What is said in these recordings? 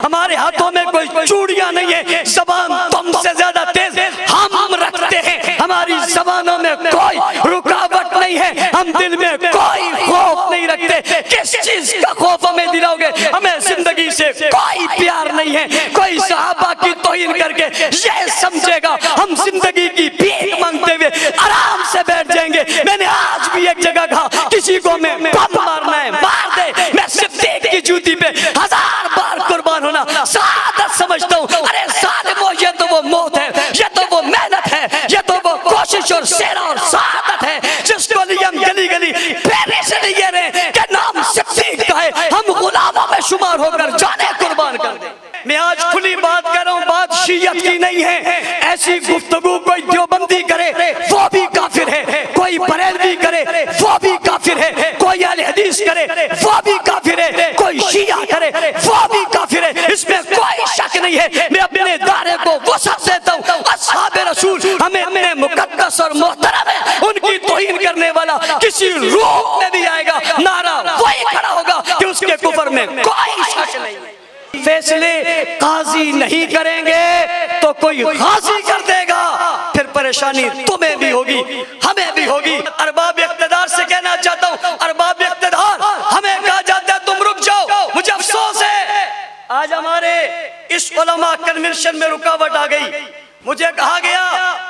ہمارے ہاتھوں میں کوئی چوڑیاں نہیں ہے، زبان تم سے زیادہ تیز ہم رکھتے ہیں، ہماری زبانوں میں کوئی رکاوٹ نہیں ہے، ہم دل میں کوئی خوف نہیں رکھتے۔ کس چیز کا خوف ہمیں دلاؤ گے؟ ہمیں زندگی سے کوئی پیار نہیں ہے۔ کوئی صحابہ کی توہین کر کے یہ سمجھے گا ہم زندگی کی بھیک مانگتے ہوئے آرام سے بیٹھ جائیں گے۔ میں نے آج بھی ایک جگہ کہا کسی کو میں بم مارنا ہے مار دے، میں صدیق کی جوتی پہ 1000 بار قربان ہونا سعادت سمجھتا ہوں۔ ارے ظالمو، یہ تو وہ موت ہے، یہ تو وہ محنت ہے، یہ تو وہ کوشش اور سیرا اور سعادت ہے جس کو لیے ہم گلی گلی پھیرے سے لیے رہے کہ نام صدیق کا ہے، ہم غلاموں میں شمار ہو کر جانے قربان کر دیں۔ میں آج کھلی بات کر رہا ہوں، بات شیعت کی نہیں ہے۔ ایسی گفتگو کوئی دیوبندی کرے وہ بھی کافر ہے، کوئی بریلوی کرے وہ بھی کافر ہے، کوئی اہل حدیث کرے وہ بھی کافر ہے، کوئی شیعہ کرے وہ بھی کافر ہے، اس میں کوئی شک نہیں ہے۔ میں اپنے دائرے کو وسعت دیتا ہوں، اصحاب رسول ہمیں اتنے مقدس اور محترم ہے، ان کی توہین کرنے والا کسی روح میں بھی آئے گا نعرہ وہی کھڑا ہوگا کہ اس کے کفر میں کوئی شک نہیں ہے۔ فیصلے قاضی نہیں کریں گے تو کوئی غازی کر دے گا، پھر پریشانی تمہیں بھی ہوگی ہمیں بھی ہوگی۔ ارباب اقتدار سے کہنا چاہتا ہوں، ارباب اقتدار ہمیں کہا جاتا ہے تم رک جاؤ، مجھے افسوس ہے آج ہمارے اس علماء کنونشن میں رکاوٹ آ گئی۔ مجھے کہا گیا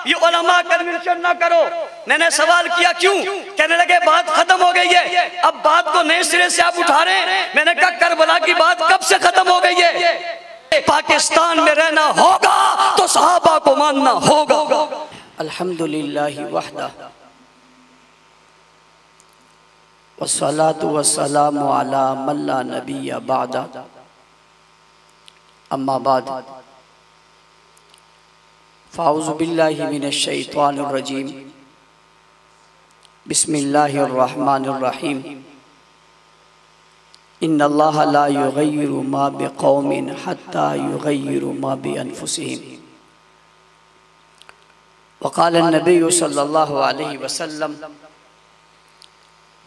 یہ علماء کنونشن نہ کرو، میں نے سوال کیا کیوں؟ کہنے لگے بات ختم ہو گئی ہے، اب بات کو نئے سرے سے آپ اٹھا رہے ہیں۔ میں نے کہا کربلا کی بات کب سے ختم ہو گئی ہے؟ پاکستان میں رہنا ہوگا تو صحابہ کو ماننا ہوگا۔ الحمدللہ وحدہ والصلاة والسلام علی من لا نبی بعدہ، اما بعد فاعوذ باللہ من الشیطان الرجیم، بسم اللہ الرحمن الرحیم، ان اللہ لا یغیر ما بقوم حتی یغیر ما بانفسہم، وقال النبی صلی اللہ علیہ وسلم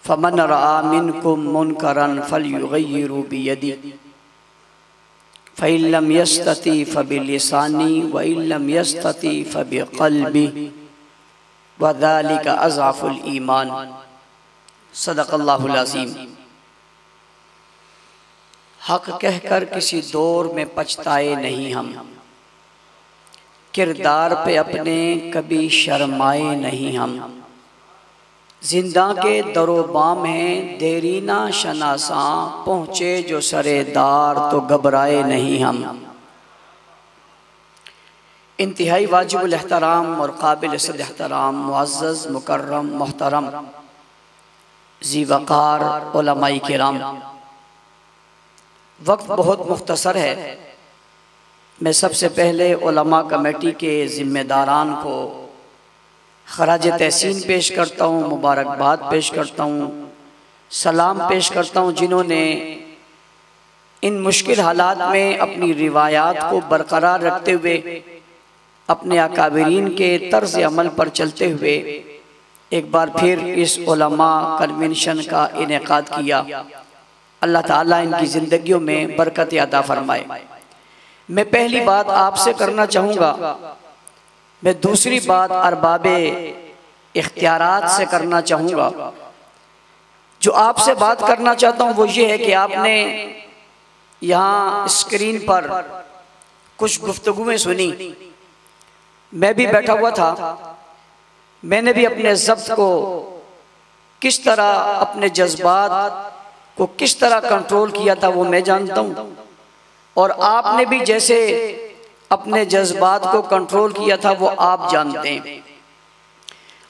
فمن رأى منکم منکرا فلیغیر بیدی فَإِن لَمْ يَسْتَطِعْ فَبِلِسَانِهِ وَإِن لَمْ يَسْتَطِعْ فَبِقَلْبِهِ وَذَلِكَ أَضْعَفُ الْإِيمَانِ۔ صدق اللہ العظیم۔ حق کہہ کر کسی دور میں پچھتائے نہیں ہم، کردار پہ اپنے کبھی شرمائے نہیں ہم، زندہ کے در و بام ہیں دیرینہ شناساں، پہنچے جو سرے دار تو گھبرائے نہیں ہم۔ انتہائی واجب الاحترام اور قابل صد احترام معزز مکرم محترم ذی وقار علماء کرام، وقت بہت مختصر ہے۔ میں سب سے پہلے علماء کمیٹی کے ذمہ داران کو خراج تحسین پیش کرتا ہوں، مبارکباد پیش کرتا ہوں، سلام پیش کرتا ہوں، جنہوں نے ان مشکل حالات میں اپنی روایات کو برقرار رکھتے ہوئے، اپنے اکابرین کے طرز عمل پر چلتے ہوئے ایک بار پھر اس علماء کنونشن کا انعقاد کیا۔ اللہ تعالیٰ ان کی زندگیوں میں برکت عطا فرمائے۔ میں پہلی بات آپ سے کرنا چاہوں گا، میں دوسری بات ارباب اختیارات سے کرنا چاہوں گا۔ جو آپ سے بات کرنا چاہتا ہوں وہ یہ ہے کہ آپ نے یہاں اسکرین پر کچھ گفتگویں سنی، میں بھی بیٹھا ہوا تھا، میں نے بھی اپنے ضبط کو کس طرح، اپنے جذبات کو کس طرح کنٹرول کیا تھا وہ میں جانتا ہوں، اور آپ نے بھی جیسے اپنے جذبات کو کنٹرول کیا تھا وہ آپ جانتے ہیں۔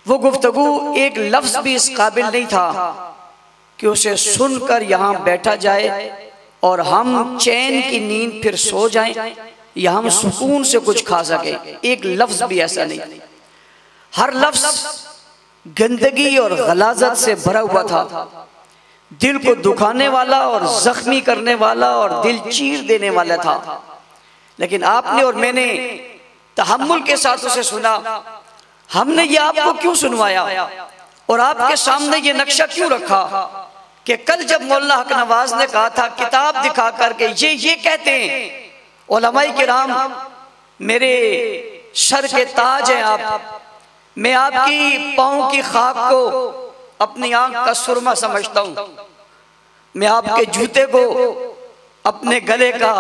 وہ گفتگو ایک لفظ بھی اس قابل نہیں تھا کہ اسے سن کر یہاں بیٹھا جائے اور ہم چین کی نیند پھر سو جائیں یا ہم سکون سے کچھ کھا سکیں، ایک لفظ بھی ایسا نہیں۔ ہر لفظ گندگی اور غلاظت سے بھرا ہوا تھا، دل کو دکھانے والا اور زخمی کرنے والا اور دل چیر دینے والا تھا، لیکن آپ نے اور میں نے تحمل کے ساتھ اسے سنا۔ ہم نے یہ آپ کو کیوں سنوایا اور آپ کے سامنے یہ نقشہ کیوں رکھا کہ کل جب مولانا حق نواز نے کہا تھا کتاب دکھا کر کے یہ کہتے ہیں علماء کرام میرے سر کے تاج ہیں آپ، میں آپ کی پاؤں کی خاک کو اپنی آنکھ کا سرما سمجھتا ہوں، میں آپ کے جوتے کو اپنے گلے کا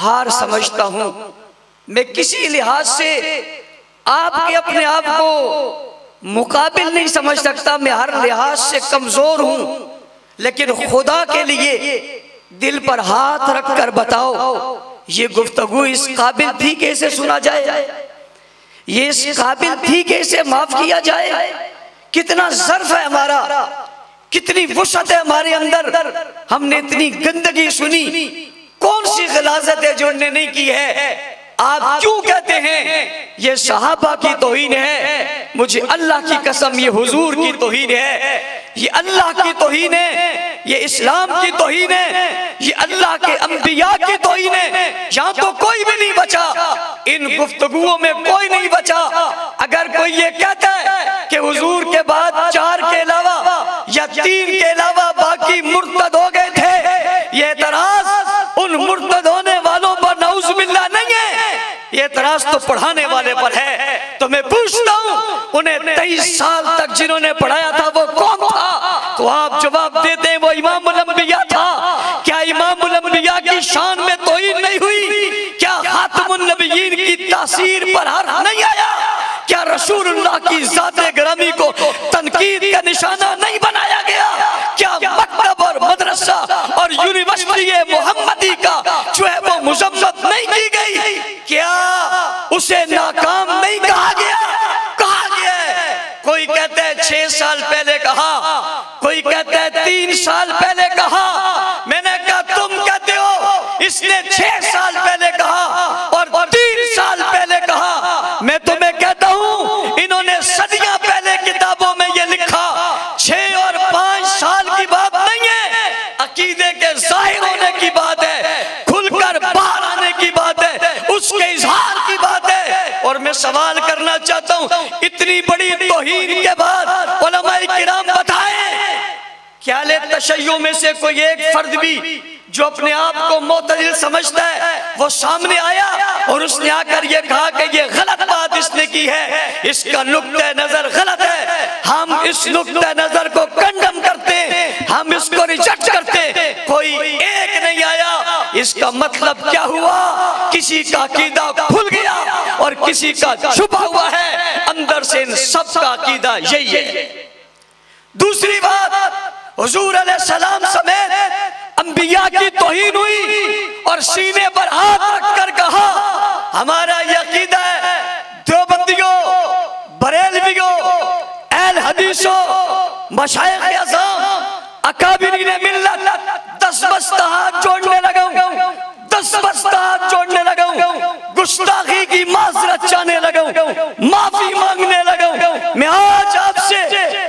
ہار سمجھتا ہوں، میں کسی لحاظ سے آپ کے اپنے آپ کو مقابل نہیں سمجھ سکتا، میں ہر لحاظ سے کمزور ہوں، لیکن خدا کے لیے دل پر ہاتھ رکھ کر بتاؤ یہ گفتگو اس قابل تھی کہ اسے سنا جائے، یہ اس قابل تھی کہ اسے معاف کیا جائے؟ کتنا ظرف ہے ہمارا، کتنی وسعت ہے ہمارے اندر، ہم نے اتنی گندگی سنی، کون سی غلاظت ہے جو انہیں نہیں کی ہے؟ آپ کیوں کہتے ہیں یہ صحابہ کی توہین ہے؟ مجھے اللہ کی قسم یہ حضور کی توہین ہے، یہ اللہ کی توہین ہے، یہ اسلام کی توہین ہے، یہ اللہ کے انبیاء کی توہین ہے۔ یہاں تو کوئی بھی نہیں بچا، ان گفتگوؤں میں کوئی نہیں بچا۔ اگر کوئی یہ کہتا ہے کہ حضور کے بعد 4 کے علاوہ یا 3 کے علاوہ باقی مرتد ہو گئے تھے، یہ اعتراض ان مرتد ہونے والوں پر نعوذ باللہ نہیں ہے، یہ اعتراض تو پڑھانے والے پر ہے۔ تو میں پوچھتا ہوں انہیں 23 سال تک جنہوں نے پڑھایا تھا وہ کون تھا؟ تو آپ جواب دیتے ہیں وہ امام الانبیاء تھا۔ کیا امام الانبیاء کی شان میں توہین نہیں ہوئی؟ کیا خاتم النبیین کی تاثیر پر حرف نہیں آیا؟ کیا رسول اللہ کی ذات گرامی کو تنقید کا نشانہ نہیں بنایا گیا؟ کیا مکتب اور مدرسہ اور یونیورسٹی محمدی کا جو ہے وہ مذمت نہیں کی گئی؟ کیا اسے ناکام نہیں کہا گیا؟ کہا گیا ہے۔ کوئی کہتا ہے 6 سال پہلے کہا، کوئی کہتا ہے 3 سال پہلے کہا۔ میں نے کہا تم کہتے ہو اس نے 6 سال پہلے کہا اور 3 سال پہلے کہا، میں تمہیں کہتا ہوں انہوں نے صدیاں پہلے کتابوں میں یہ لکھا۔ 6 اور 5 سال کی بات نہیں ہے، عقیدے کے ظاہر ہونے کی بات ہے، کھل کر باہر آنے کی بات ہے، اس کے اظہار کی بات ہے۔ اور میں سوال کرنا چاہتا ہوں اتنی بڑی توہین کے بعد علماء کرام بتائیں کیا اہل تشیع میں سے کوئی ایک فرد بھی جو اپنے آپ کو معتدل سمجھتا ہے وہ سامنے آیا اور اس نے آ کر یہ کہا کہ یہ غلط بات اس نے کی ہے، اس کا نقطہ نظر غلط ہے، ہم اس نقطہ نظر کو کنڈم کرتے ہیں، ہم اس کو ریجیکٹ کرتے ہیں؟ کوئی ایک نہیں آیا۔ اس کا مطلب کیا ہوا؟ کسی کا عقیدہ کھل گیا اور کسی کا چھپا ہوا ہے، اندر سے ان سب کا عقیدہ یہی ہے۔ دوسری بات، حضور علیہ السلام سمیت انبیاء کی توہین ہوئی اور سینے پر ہاتھ رکھ کر کہا ہمارا یہ عقیدہ ہے دیوبندیوں، بریلویوں، اہل حدیثوں، مشائخ اعظام، اکابرین ملت 10 بستہ ہاتھ جوڑنے لگا ہوں، 10 بستہ ہاتھ جوڑنے لگا ہوں، گستاخی کی معذرت چاہنے لگا ہوں، معافی مانگنے لگا ہوں۔ میں آج آپ سے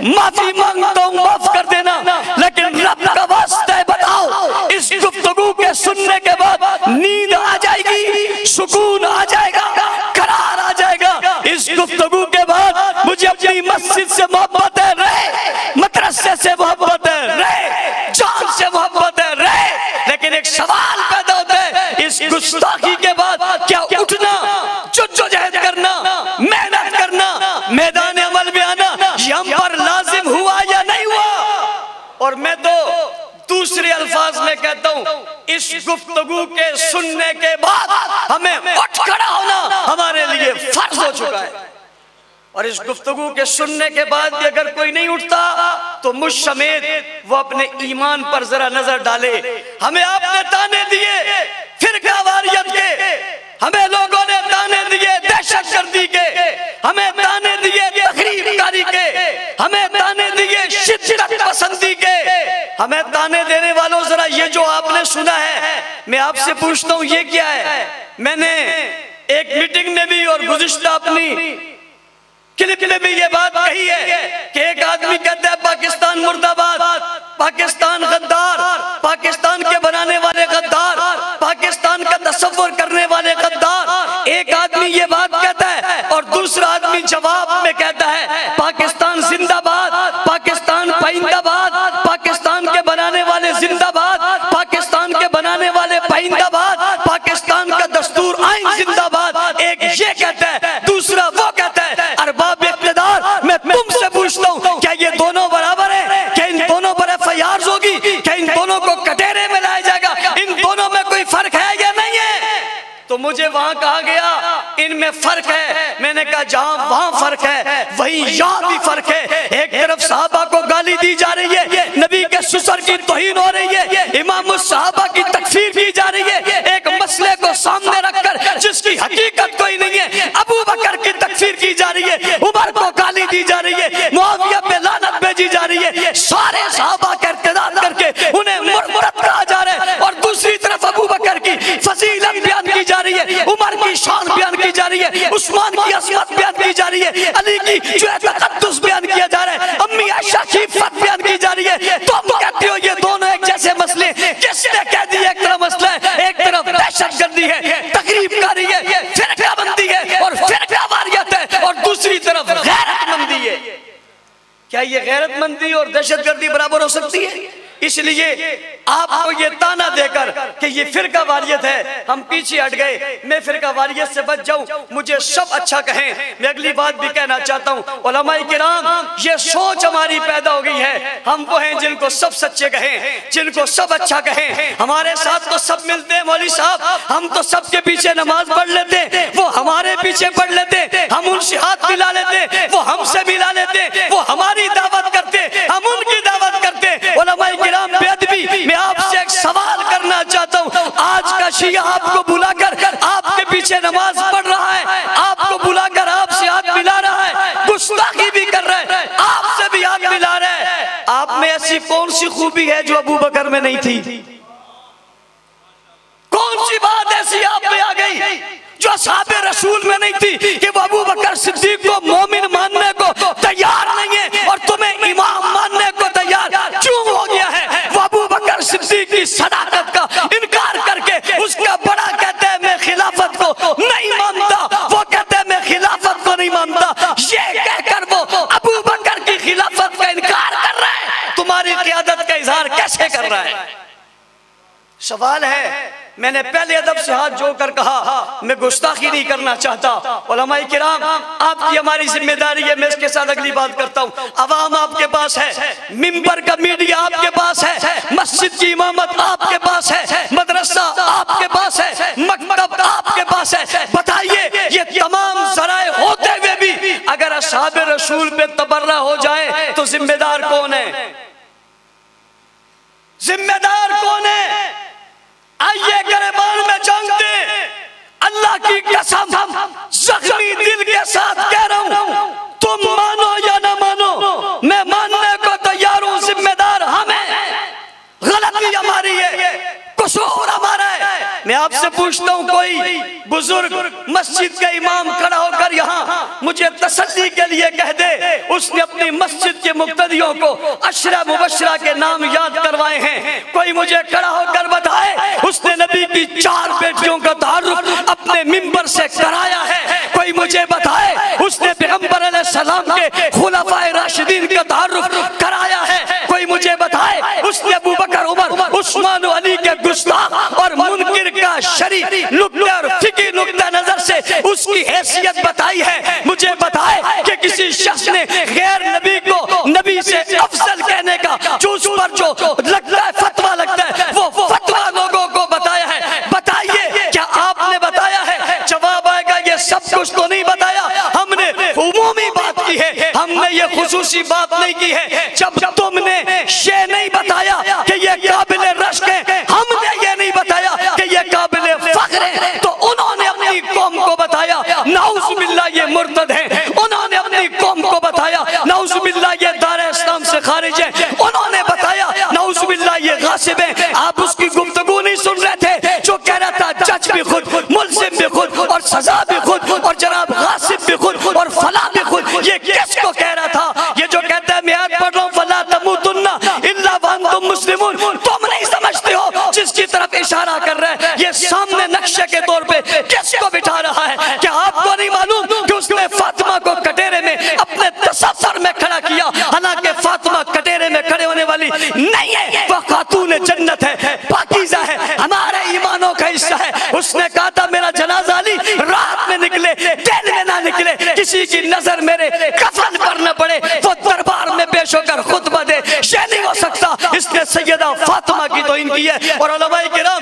معافی مانگتا ہوں، معاف کر دینا، لیکن رب کا واسطہ ہے بتاؤ اس گفتگو کے سننے کے بعد نیند آ جائے گی، سکون آ جائے گا، قرار آ جائے گا؟ اس گفتگو کے بعد مجھے اپنی مسجد سے محبت ہے رہے، مدرسے سے محبت ہے رہے، جان سے محبت ہے رہے، لیکن ایک سوال پیدا ہوتا ہے اس گستاخی کے بعد کیا اٹھنا، جدوجہد کرنا، محنت کرنا، میدان عمل میں آنا یہ ہم پر لازم ہوا یا نہیں ہوا؟ اور میں تو دوسرے الفاظ میں کہتا ہوں اس گفتگو کے سننے کے بعد ہمیں اٹھ کھڑا ہونا ہمارے لیے فرض ہو چکا ہے۔ اور اس گفتگو کے سننے کے بعد بھی اگر کوئی نہیں اٹھتا تو مجھ سمیت وہ اپنے ایمان پر ذرا نظر ڈالے۔ ہمیں آپ نے تانے دیے فرقہ واریت کے، ہمیں لوگوں نے تانے دیے دہشت گردی کے، ہمیں تانے دیے تخریب کاری کے، ہمیں تانے دیے شدت پسندی کے۔ ہمیں تانے دینے والوں ذرا یہ جو آپ نے سنا ہے میں آپ سے پوچھتا ہوں یہ کیا ہے؟ میں نے ایک میٹنگ میں بھی اور گزشتہ اپنی کلپ میں بھی یہ بات کہی ہے کہ ایک آدمی کہتا ہے پاکستان مرد آباد، پاکستان غدار، پاکستان کے بنانے والے غدار، پاکستان کا تصور کرنے والے غدار۔ ایک آدمی یہ بات کہتا ہے اور دوسرا آدمی جواب میں کہتا ہے پاکستان زندہ باد، پاکستان پائندہ باد، پاکستان کے بنانے والے زندہ باد، پاکستان کے بنانے والے پائندہ باد، پاکستان کا دستور تو مجھے وہاں کہا گیا ان میں فرق ہے. میں نے کہا جہاں وہاں فرق ہے وہیں یہاں بھی فرق ہے. ایک طرف صحابہ کو گالی دی جا رہی ہے, نبی کے سسر کی توہین ہو رہی ہے, امام الصحابہ کی تکفیر کی جا رہی ہے. ایک مسئلے کو سامنے رکھ کر جس کی حقیقت کوئی نہیں ہے, ابو بکر کی تکفیر کی جا رہی ہے, عمر کو گالی دی جا رہی ہے, معاویہ پہ لعنت بھیجی جا رہی ہے. سارے صحابہ کا ارتداد کر کے انہیں مرتد کہا جا رہا ہے, اور دوسری طرف ابو بکر کی فضیلت بیان کی جا رہی ہے, عمر کی شان بیان کی جا رہی ہے, عثمان کی عظمت بیان کی جا رہی ہے, علی کی جو ہے تقدس بیان کیا جا رہا ہے, امی عائشہ کی عفت بیان کی جا رہی ہے. تم کہتے ہو یہ دونوں ایک جیسے مسئلے, کس نے کہہ دی ایک طرف مسئلہ ہے, ایک طرف دہشت گردی ہے, تقریب کاری ہے, فرقہ بندی ہے اور فرقہ واریت ہے, اور دوسری طرف غیرت مندی ہے. کیا یہ غیرت مندی اور دہشت گردی برابر ہو سکتی ہے؟ اس لیے آپ کو یہ تانا دے کر کہ یہ فرقہ واریت ہے ہم پیچھے ہٹ گئے. میں فرقہ واریت سے بچ جاؤں, مجھے سب اچھا کہیں. میں اگلی بات بھی کہنا چاہتا ہوں, علماء کرام یہ سوچ ہماری پیدا ہو گئی ہے, ہم وہ ہیں جن کو سب سچے کہیں, جن کو سب اچھا کہیں. ہمارے ساتھ تو سب ملتے ہیں مولوی صاحب, ہم تو سب کے پیچھے نماز پڑھ لیتے, وہ ہمارے پیچھے پڑھ لیتے, ہم ان سے ہاتھ ملا لیتے, وہ ہم سے ملا لیتے, وہ ہماری دعوت کرتے, ہم ان کی دعوت کرتے. علماء کرام بے ادبی, میں آپ سے ایک سوال کرنا چاہتا ہوں, آج کا شیعہ آپ کو بلا کر آپ کے پیچھے نماز پڑھ رہا ہے, آپ کو بلا کر آپ سے ہاتھ ملا رہا ہے, گستاخی بھی کر رہا ہے, آپ سے بھی ہاتھ ملا رہا ہے. آپ میں ایسی کون سی خوبی ہے جو ابو بکر میں نہیں تھی؟ کون سی بات ایسی آپ میں آ گئی جو اصحاب رسول میں نہیں تھی کہ وہ ابو بکر صدیق کو مومن ماننے کو تیار نہیں ہے اور تمہیں امام ماننے کو تیار کیوں ہو گیا ہے؟ وہ ابو بکر صدیق کی صداقت کا انکار کر کے اس کا بڑا کہتے ہیں میں خلافت کو نہیں مانتا, وہ کہتے ہیں میں خلافت کو نہیں مانتا. یہ کہہ کر وہ ابو بکر کی خلافت کا انکار کر رہا ہے, تمہاری قیادت کا اظہار کیسے کر رہا ہے؟ سوال ہے. میں نے پہلے ادب سے ہاتھ جوڑ کر کہا میں گستاخی نہیں کرنا چاہتا. علماء کرام آپ کی ہماری ذمہ داری ہے. میں اس کے ساتھ اگلی بات کرتا ہوں. عوام آپ کے پاس ہے, منبر کا میڈیا آپ کے پاس ہے, مسجد کی امامت آپ کے پاس ہے, مدرسہ آپ کے پاس ہے, مکتب آپ کے پاس ہے. بتائیے یہ تمام ذرائع ہوتے ہوئے بھی اگر اصحاب رسول پہ تبرہ ہو جائے تو ذمہ دار کون ہے؟ ذمہ دار کون ہے؟ آئیے گریبان میں جنگ دیں. اللہ کی قسم زخمی دل کے ساتھ کہہ رہا ہوں, تم مانو یا نہ مانو میں ماننے کو تیار ہوں. ذمہ دار ہم ہیں, غلطی ہماری ہے, قصور ہمارا ہے. میں آپ سے پوچھتا ہوں کوئی بزرگ مسجد کا امام کھڑا ہو کر یہاں مجھے تسلی کے لیے کہہ دے اس نے اپنی مسجد کے مقتدیوں کو عشرہ مبشرہ کے نام یاد کروائے ہیں. کوئی مجھے کھڑا ہو کر بتائے اس نے نبی کی 4 بیٹیوں کا تعارف اپنے منبر سے کرایا ہے. کوئی مجھے بتائے اس نے پیغمبر علیہ السلام کے خلفائے راشدین کا تعارف کرایا ہے. کوئی مجھے بتائے اس نے ابو بکر, عمر, عثمان و علی کے گستاخ اور منکر کا شرعی نقطہ اور فقہی نقطہ نظر سے اس کی حیثیت بتائی ہے. مجھے بتائے کہ کسی شخص نے غیر نبی کو نبی سے افضل کہنے کا جو اس پر جو لگتا ہے فتویٰ لگتا ہے وہ فتویٰ لوگوں کو بتایا ہے. بتائیے کیا آپ نے بتایا ہے؟ جواب آئے گا یہ سب کچھ تو نہیں بتایا, ہم نے عمومی بات کی ہے, ہم نے یہ خصوصی بات نہیں کی ہے. جب تم نے یہ نہیں بتایا کہ یہ قابل رشک ہے, ہم نے یہ نہیں بتایا کہ یہ قابل فخر ہے, تو انہوں نے اپنی قوم کو بتایا نعوذ باللہ یہ مرتد ہیں. انہوں نے اپنی قوم کو بتایا نعوذ باللہ یہ دار اسلام سے خارج ہیں. انہوں نے بتایا نعوذ باللہ یہ غاصب ہیں. آپ اس کی گفتگو نہیں سن رہے تھے جو کہہ رہا تھا جج بھی خود, ملزم بھی خود, اور سزا بھی خود, اور جناب غاصب بھی خود, اور فلاں بھی خود. یہ کس کو کہہ رہا تھا؟ یہ جو کہتا ہے میں آیت پڑھ رہا ہوں فلا تموتن الا وانتم مسلمون, تم نہیں سمجھتے ہو جس کی طرف اشارہ کر رہے ہیں یہ سامنے نقشے کے طور پہ کس کو بٹھا رہا ہے؟ کیا آپ کو نہیں معلوم کہ اس نے فاطمہ کو کٹیرے میں اپنے تصور میں کھڑا کیا, حالانکہ فاطمہ کٹیرے میں کھڑے ہونے والی نہیں ہے, وہ خاتون جنت ہے, پاکیزہ ہے, ہمارے ایمانوں کا حصہ ہے. اس نے کہا تھا میرا جنازہ علی رات میں نکلے دن میں نہ نکلے, کسی کی نظر میرے کفن پر نہ پڑے, وہ دربار میں پیش ہو کر خطبہ دے. یہ نہیں ہو سکتا. اس نے سیدہ فاطمہ کی توہین کی ہے. اور علماء کرام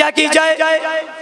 کیا کی جائے؟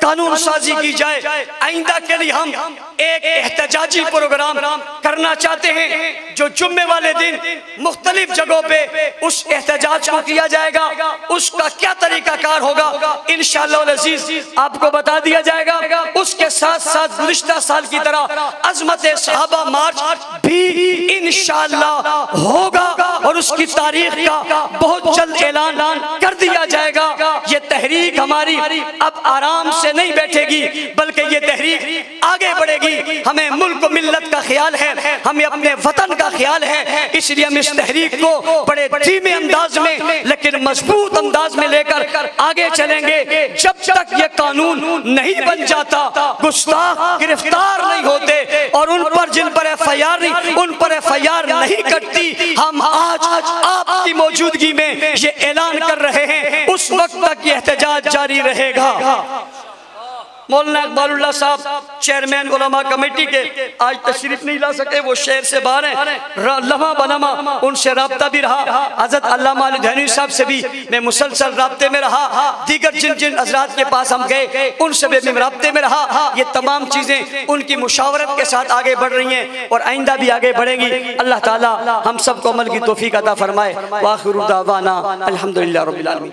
قانون سازی کی جائے۔ آئندہ کے لیے ہم ایک احتجاجی پروگرام کرنا چاہتے ہیں جو جمعے والے دن مختلف جگہوں پہ اس احتجاج کو کیا جائے گا، اس کا کیا طریقہ کار ہوگا انشاءاللہ العزیز آپ کو بتا دیا جائے گا۔ اس کے ساتھ ساتھ گزشتہ سال کی طرح عظمت صحابہ مارچ بھی انشاءاللہ ہوگا اور اس کی تاریخ کا بہت جلد اعلان کر دیا جائے گا۔ یہ تحریک ہماری اب آرام سے نہیں بیٹھے گی بلکہ یہ تحریک آگے بڑھے گی۔ ہمیں ملک و ملت کا خیال ہے، ہمیں اپنے وطن کا خیال ہے، اس لیے ہم اس تحریک کو بڑے دھیمے انداز میں لیکن مضبوط انداز میں لے کر آگے چلیں گے۔ جب تک یہ قانون نہیں بن جاتا، گستاخ گرفتار نہیں ہوتے اور ان پر جن پر ایف آئی آر نہیں کٹتی، ہم آج آپ کی موجودگی میں یہ اعلان کر رہے ہیں اس وقت تک یہ احتجاج جاری رہے گا۔ مولانا اقبال اللہ صاحب چیئرمین علماء کمیٹی کے آج تشریف نہیں لا سکے، وہ شہر سے باہر ہیں، لمحہ بلمحہ ان سے رابطہ بھی رہا۔ حضرت علامہ علی دھنوی صاحب سے بھی میں مسلسل رابطے میں رہا، دیگر جن حضرات کے پاس ہم گئے ان سے بھی میں رابطے میں رہا۔ یہ تمام چیزیں ان کی مشاورت کے ساتھ آگے بڑھ رہی ہیں اور آئندہ بھی آگے بڑھیں گی۔ اللہ تعالی ہم سب کو عمل کی توفیق عطا فرمائے۔ وآخر دعوانا الحمدللہ رب العالمین۔